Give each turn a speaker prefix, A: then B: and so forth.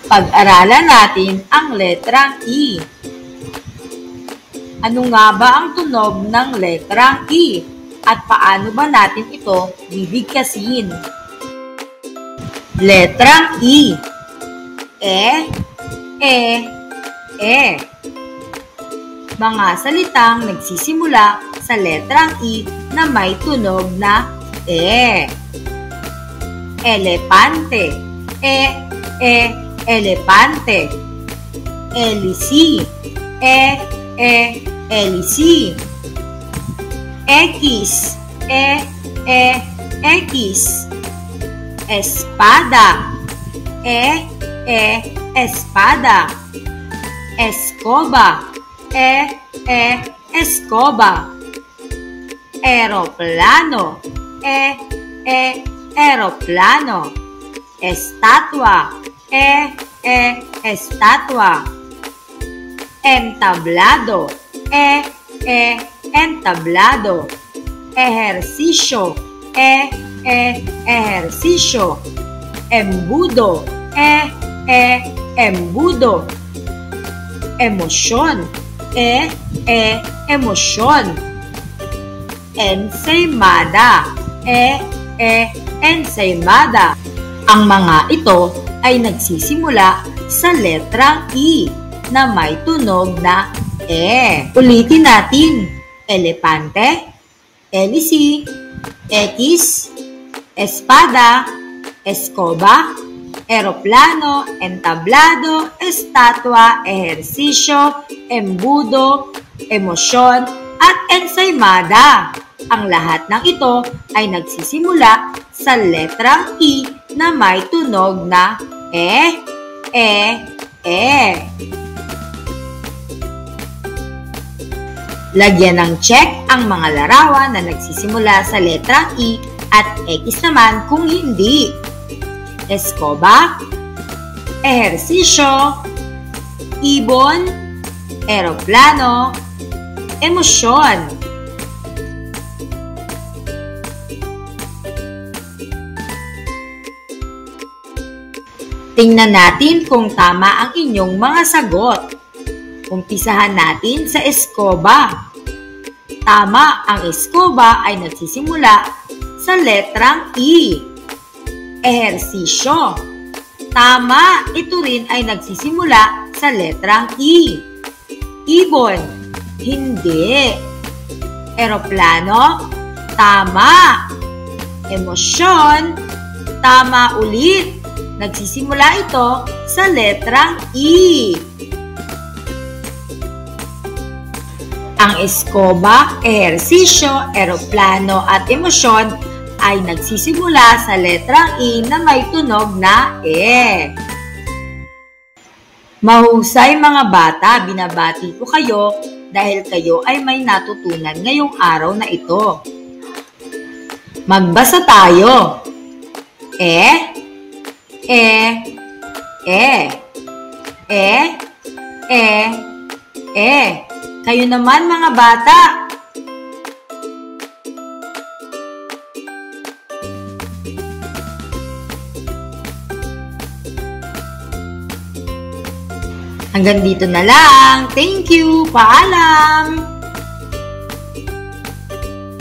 A: Pag-aralan natin ang letrang E. Ano nga ba ang tunog ng letrang E? At paano ba natin ito bibigkasin? Letrang E. E. Mga salitang nagsisimula sa letrang E na may tunog na E. Elepante. Elepante. Elisi. Elisi. X. X. Espada. Espada. Escoba. Escoba. Aeroplano. Aeroplano. Estatua. Estatua. Entablado. Entablado. Ejercicio. Ejercicio. Embudo. Embudo. Emosyon. Emosyon. Ensaymada. Ensaymada. Ang mga ito ay nagsisimula sa letrang E na may tunog na E. Ulitin natin. Elepante, elisi, X, espada, escoba, aeroplano, entablado, estatua, ehersisyo, embudo, emosyon, at ensaymada. Ang lahat ng ito ay nagsisimula sa letrang E na may tunog na E. Lagyan ng check ang mga larawan na nagsisimula sa letrang E at X naman kung hindi. Escoba, ehersisyo, ibon, eroplano, emosyon. Tingnan natin kung tama ang inyong mga sagot. Umpisahan natin sa escoba. Tama, ang escoba ay nagsisimula sa letrang E. Ehersisyo. Tama, ito rin ay nagsisimula sa letrang E. Ibon. Hindi. Eroplano. Tama. Emosyon. Tama ulit. Nagsisimula ito sa letrang E. Ang escoba, ehersisyo, eroplano at emosyon ay nagsisimula sa letrang E na may tunog na E. Mahusay mga bata, binabati ko kayo dahil kayo ay may natutunan ngayong araw na ito. Magbasa tayo. Kayo naman mga bata. Hanggang dito na lang. Thank you. Paalam.